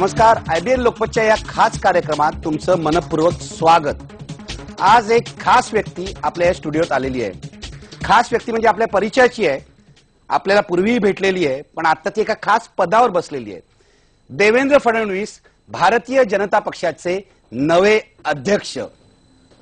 नमस्कार. IBN लोकमतच्या या खास कार्यक्रमात तुमचं मनपूर्वक स्वागत. आज एक खास व्यक्ती आपल्या या स्टुडिओत आलेली आहे. खास व्यक्ती म्हणजे आपल्या परिचयाची आहे, आपल्याला पूर्वीही भेटलेली आहे, पण आता ती एका खास पदावर बसलेली आहे. देवेंद्र फडणवीस भारतीय जनता पक्षाचे नवे अध्यक्ष.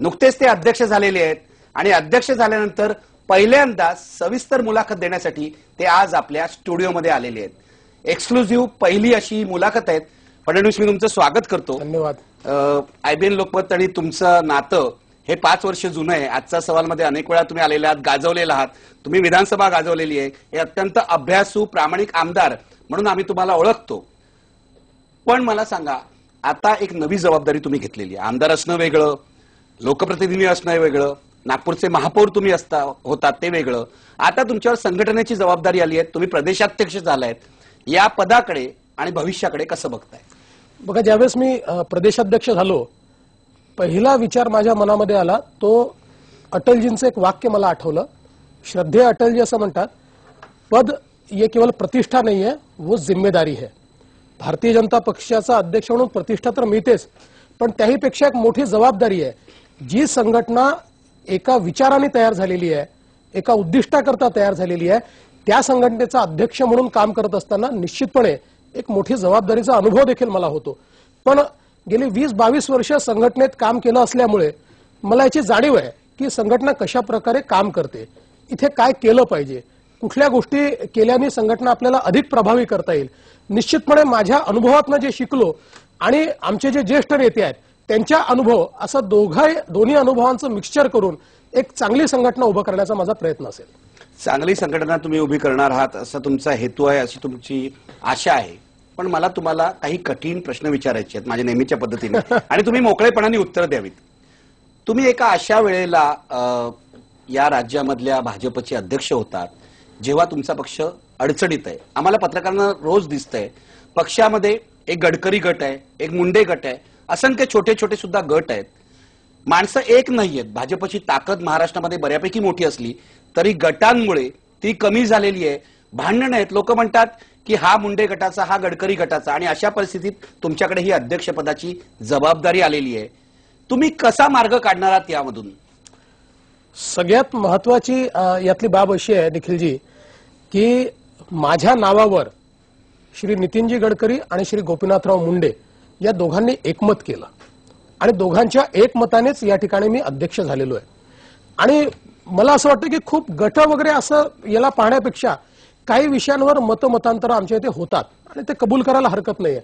नुकतेच ते अध्यक्ष झालेले आहेत आणि अध्यक्ष झाल्यानंतर पहिल्यांदा सविस्तर मुलाखत देण्यासाठी ते आज आपल्या स्टुडिओमध्ये आलेले आहेत. एक्सक्लुझिव्ह पहिली अशी मुलाखत आहे. फडणवीस, मी तुमचं स्वागत करतो. धन्यवाद. IBN लोकमत आणि तुमचं नातं हे 5 वर्ष जुनं आहे. आजच्या सवालमध्ये अनेक वेळा तुम्ही आलेले आहात, गाजवलेला आहात. तुम्ही विधानसभा गाजवलेली आहे. हे अत्यंत अभ्यासू प्रामाणिक आमदार म्हणून आम्ही तुम्हाला ओळखतो. पण मला सांगा, आता एक नवी जबाबदारी तुम्ही घेतलेली आहे. आमदार असणं वेगळं, लोकप्रतिनिधी असणं वेगळं, नागपूरचे महापौर तुम्ही होतात ते वेगळं. आता तुमच्यावर संघटनेची जबाबदारी आली आहे. तुम्ही प्रदेशाध्यक्ष झालायत. या पदाकडे आणि भविष्याकडे कसं बघताय? बघा, ज्यावेळेस मी प्रदेशाध्यक्ष झालो, पहिला विचार माझ्या मनामध्ये आला तो अटलजींचं एक वाक्य मला आठवलं. श्रद्धेय अटलजी असं म्हणतात, पद ये केवळ प्रतिष्ठा नाही है, वो जिम्मेदारी है. भारतीय जनता पक्षाचा अध्यक्ष म्हणून प्रतिष्ठा तर मिळतेच, पण त्याहीपेक्षा एक मोठी जबाबदारी आहे. जी संघटना एका विचाराने तयार झालेली आहे, एका उद्दिष्टाकरता तयार झालेली आहे, त्या संघटनेचा अध्यक्ष म्हणून काम करत असताना निश्चितपणे एक मोठी जबाबदारीचा अनुभव देखील मला होतो. पण गेली 20-22 वर्ष संघटनेत काम केलं असल्यामुळे मला याची जाणीव आहे की संघटना कशा प्रकारे काम करते, इथे काय केलं पाहिजे, कुठल्या गोष्टी केल्याने संघटना आपल्याला अधिक प्रभावी करता येईल. निश्चितपणे माझ्या अनुभवातनं जे शिकलो आणि आमचे जे ज्येष्ठ नेते आहेत त्यांच्या अनुभव, असं दोन्ही अनुभवांचं मिक्सचर करून एक चांगली संघटना उभं करण्याचा माझा प्रयत्न असेल. चांगली संघटना तुम्ही उभी करणार आहात असा तुमचा हेतू आहे, अशी तुमची आशा आहे. पण मला तुम्हाला काही कठीण प्रश्न विचारायचे आहेत माझ्या नेहमीच्या पद्धतीने आणि तुम्ही मोकळेपणाने उत्तर द्यावीत. तुम्ही एका अशा वेळेला या राज्यामधल्या भाजपचे अध्यक्ष होतात जेव्हा तुमचा पक्ष अडचणीत आहे. आम्हाला पत्रकारांना रोज दिसतंय पक्षामध्ये एक गडकरी गट आहे, एक मुंडे गट आहे, असंख्य छोटे छोटे सुद्धा गट आहेत. माणसं एक नाहीयेत. भाजपची ताकद महाराष्ट्रामध्ये बऱ्यापैकी मोठी असली तरी गटांमुळे ती कमी झालेली आहे. भांडण आहेत. लोक म्हणतात की हा मुंडे गटाचा, हा गडकरी गटाचा, आणि अशा परिस्थितीत तुमच्याकडे ही अध्यक्षपदाची जबाबदारी आलेली आहे. तुम्ही कसा मार्ग काढणार आहात यामधून? सगळ्यात महत्वाची यातली बाब अशी आहे निखिलजी की माझ्या नावावर श्री नितीनजी गडकरी आणि श्री गोपीनाथराव मुंडे या दोघांनी एकमत केलं आणि दोघांच्या एकमतानेच या ठिकाणी मी अध्यक्ष झालेलो आहे. आणि मला असं वाटतं की खूप गट वगैरे असं याला पाहण्यापेक्षा काही विषयांवर मतमतांतर आमच्या इथे होतात आणि ते कबूल करायला हरकत नाहीये.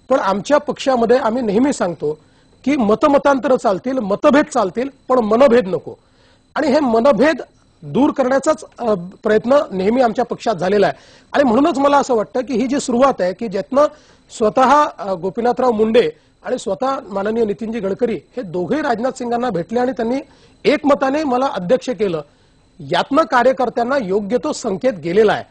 पण आमच्या पक्षामध्ये आम्ही नेहमी सांगतो की मतमतांतर चालतील, मतभेद चालतील, पण मनभेद नको. आणि हे मनभेद दूर करण्याचाच प्रयत्न नेहमी आमच्या पक्षात झालेला आहे. आणि म्हणूनच मला असं वाटतं की ही जी सुरुवात आहे की ज्यातनं स्वतः गोपीनाथराव मुंडे आणि स्वतः माननीय नितीनजी गडकरी हे दोघे राजनाथ सिंगांना भेटले आणि त्यांनी एकमताने मला अध्यक्ष केलं, यातनं कार्यकर्त्यांना योग्य तो संकेत गेलेला आहे.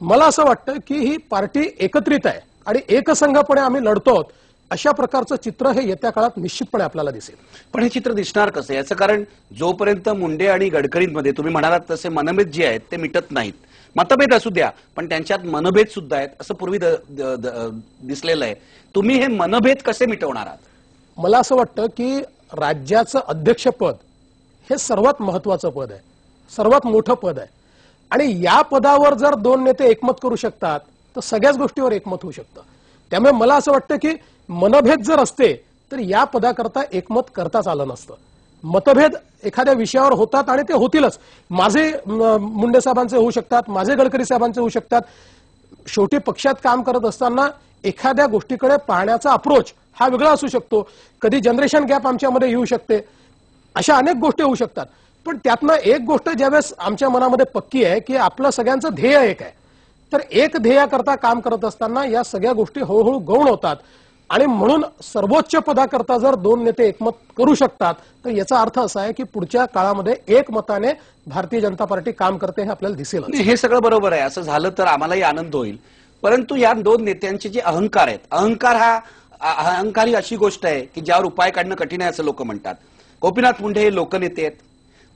मला असं वाटतं की ही पार्टी एकत्रित आहे आणि एकसंघपणे आम्ही लढतो आहोत. अशा प्रकारचं चित्र हे येत्या काळात निश्चितपणे आपल्याला दिसेल. पण हे चित्र दिसणार कसं? याचं कारण जोपर्यंत मुंडे आणि गडकरींमध्ये तुम्ही म्हणालात तसे मनभेद जे आहेत ते मिटत नाहीत. मतभेद असू द्या, पण त्यांच्यात मनभेद सुद्धा आहेत असं पूर्वी दिसलेलं आहे. तुम्ही हे मनभेद कसे मिटवणार आहात? मला असं वाटतं की राज्याचं अध्यक्षपद हे सर्वात महत्वाचं पद आहे, सर्वात मोठं पद आहे. आणि या पदावर जर 2 नेते एकमत करू शकतात तर सगळ्याच गोष्टीवर एकमत होऊ शकतं. त्यामुळे मला असं वाटतं की मनभेद जर असते तर या पदाकरता एकमत करताच आलं नसतं. मतभेद एखाद्या विषयावर होतात आणि ते होतीलच. माझे मुंडे साहेबांचे होऊ शकतात, माझे गडकरी साहेबांचे होऊ शकतात. शेवटी पक्षात काम करत असताना एखाद्या गोष्टीकडे पाहण्याचा अप्रोच हा वेगळा असू शकतो. कधी जनरेशन गॅप आमच्यामध्ये येऊ शकते. अशा अनेक गोष्टी होऊ शकतात. पण त्यातनं एक गोष्ट ज्यावेळेस आमच्या मनामध्ये पक्की आहे की आपलं सगळ्यांचं ध्येय एक आहे, तर एक ध्येयाकरता काम करत असताना या सगळ्या गोष्टी हळूहळू गौण होतात. आणि म्हणून सर्वोच्च पदाकरता जर 2 नेते एकमत करू शकतात तर याचा अर्थ असा आहे की पुढच्या काळामध्ये एकमताने भारतीय जनता पार्टी काम करते हे आपल्याला दिसेल. हे सगळं बरोबर आहे. असं झालं तर आम्हालाही आनंद होईल. परंतु या 2 नेत्यांचे जे अहंकार आहेत, अहंकार ही अशी गोष्ट आहे की ज्यावर उपाय काढणं कठीण आहे असं लोक म्हणतात. गोपीनाथ मुंडे हे लोकनेते आहेत,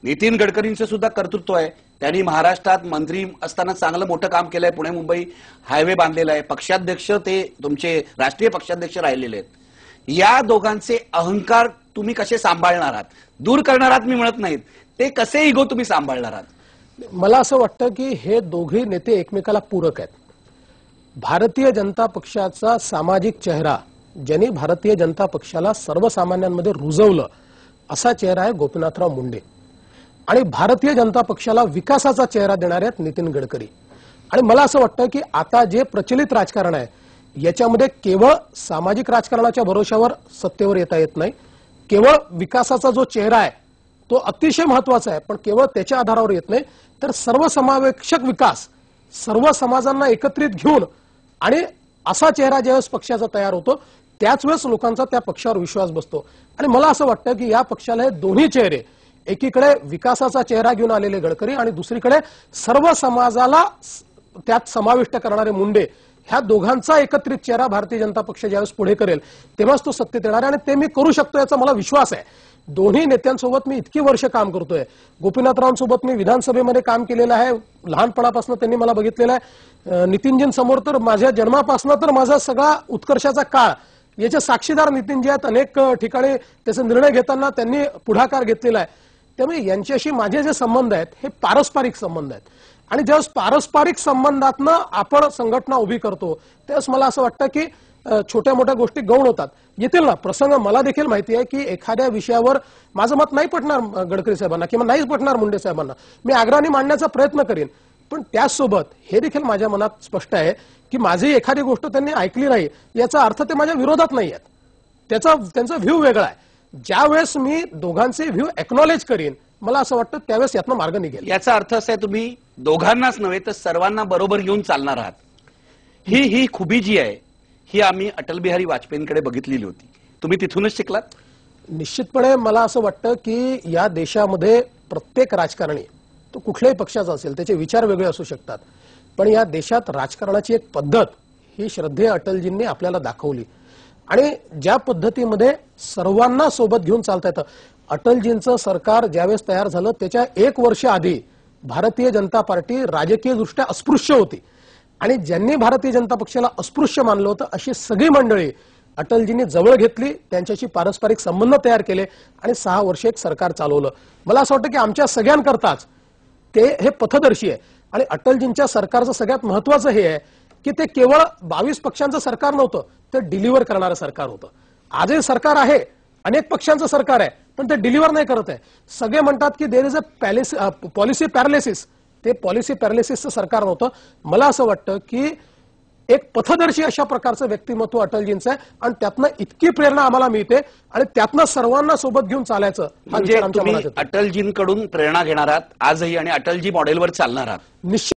नितीन गडकरींचं सुद्धा कर्तृत्व आहे. त्यांनी महाराष्ट्रात मंत्री असताना चांगलं मोठं काम केलंय. पुणे मुंबई हायवे बांधलेला आहे. पक्षाध्यक्ष ते तुमचे राष्ट्रीय पक्षाध्यक्ष राहिलेले आहेत. या दोघांचे अहंकार तुम्ही कसे सांभाळणार आहात? दूर करणार आहात मी म्हणत नाहीत, ते कसे इगो तुम्ही सांभाळणार आहात? मला असं वाटतं की हे दोघे नेते एकमेकाला पूरक आहेत. भारतीय जनता पक्षाचा सामाजिक चेहरा, ज्यांनी भारतीय जनता पक्षाला सर्वसामान्यांमध्ये रुजवलं, असा चेहरा आहे गोपीनाथराव मुंडे. आणि भारतीय जनता पक्षाला विकासाचा चेहरा देणारे आहेत नितीन गडकरी. आणि मला असं वाटतं की आता जे प्रचलित राजकारण आहे याच्यामध्ये केवळ सामाजिक राजकारणाच्या भरोशावर सत्तेवर येता येत नाही. केवळ विकासाचा जो चेहरा आहे तो अतिशय महत्वाचा आहे, पण केवळ त्याच्या आधारावर येत नाही, तर सर्वसमावेशक विकास, सर्व समाजांना एकत्रित घेऊन आणि असा चेहरा ज्यावेळेस पक्षाचा तयार होतो त्याच वेळेस लोकांचा त्या पक्षावर विश्वास बसतो. आणि मला असं वाटतं की या पक्षाला हे दोन्ही चेहरे, एकीकडे विकासाचा चेहरा घेऊन आलेले गडकरी आणि दुसरीकडे सर्व समाजाला त्यात समाविष्ट करणारे मुंडे, ह्या दोघांचा एकत्रित चेहरा भारतीय जनता पक्ष ज्यावेळेस पुढे करेल तेव्हाच तो सत्तेत येणार आहे. आणि ते मी करू शकतो याचा मला विश्वास आहे. दोन्ही नेत्यांसोबत मी इतकी वर्ष काम करतोय. गोपीनाथरावांसोबत मी विधानसभेमध्ये काम केलेलं आहे. लहानपणापासून त्यांनी मला बघितलेलं आहे. नितीनजींसमोर तर माझ्या जन्मापासून तर माझा सगळा उत्कर्षाचा काळ, याचे साक्षीदार नितीनजी आहेत. अनेक ठिकाणी त्याचे निर्णय घेताना त्यांनी पुढाकार घेतलेला आहे. त्यामुळे यांच्याशी माझे जे संबंध आहेत हे पारस्परिक संबंध आहेत. आणि ज्यावेळेस पारस्परिक संबंधातनं आपण संघटना उभी करतो त्यावेळेस मला असं वाटतं की छोट्या मोठ्या गोष्टी गौण होतात. येतील ना प्रसंग. मला देखील माहिती आहे की एखाद्या विषयावर माझं मत नाही पटणार गडकरी साहेबांना किंवा नाही पटणार मुंडे साहेबांना, मी आग्रहाने मांडण्याचा प्रयत्न करीन. पण त्याचसोबत हे देखील माझ्या मनात स्पष्ट आहे की माझी एखादी गोष्ट त्यांनी ऐकली नाही याचा अर्थ ते माझ्या विरोधात नाही आहेत. त्यांचा व्ह्यू वेगळा आहे. ज्यावेळेस मी दोघांचे व्ह्यू एक्नॉलेज करीन मला असं वाटतं त्यावेळेस यातनं मार्ग निघेल. याचा अर्थ असा आहे तुम्ही दोघांनाच नव्हे तर सर्वांना बरोबर घेऊन चालणार आहात. ही खुबी जी आहे ही आम्ही अटल बिहारी वाजपेयींकडे बघितलेली होती. तुम्ही तिथूनच शिकलात? निश्चितपणे मला असं वाटतं की या देशामध्ये प्रत्येक राजकारणी, तो कुठल्याही पक्षाचा असेल, त्याचे विचार वेगळे असू शकतात, पण या देशात राजकारणाची एक पद्धत ही श्रद्धेय अटलजींनी आपल्याला दाखवली. आणि ज्या पद्धतीमध्ये सर्वांना सोबत घेऊन चालता येतं. अटलजींचं सरकार ज्यावेळेस तयार झालं त्याच्या 1 वर्ष आधी भारतीय जनता पार्टी राजकीयदृष्ट्या अस्पृश्य होती. आणि ज्यांनी भारतीय जनता पक्षाला अस्पृश्य मानलं होतं अशी सगळी मंडळी अटलजींनी जवळ घेतली, त्यांच्याशी पारस्परिक संबंध तयार केले आणि 6 वर्ष एक सरकार चालवलं. मला असं वाटतं की आमच्या सगळ्यांकरताच ते हे पथदर्शी आहे. आणि अटलजींच्या सरकारचं सगळ्यात महत्वाचं हे आहे की ते केवळ 22 पक्षांचं सरकार नव्हतं, ते डिलिव्हर करणारं सरकार होतं. आजही सरकार आहे, अनेक पक्षांचं सरकार आहे, पण ते डिलिव्हर नाही करत आहे. सगळे म्हणतात की there is a policy paralysis. ते पॉलिसी पॅरालिसिसचं सरकार नव्हतं. मला असं वाटतं की एक पथदर्शी अशा प्रकारचं व्यक्तिमत्व अटलजींचं आहे आणि त्यातनं इतकी प्रेरणा आम्हाला मिळते आणि त्यातनं सर्वांना सोबत घेऊन चालायचं हा म्हणजे विचार आमच्या तुम्ही मनात येतो. अटलजींकडून प्रेरणा घेणार आहात आजही आणि अटलजी मॉडेलवर चालणार आहात. निश्चित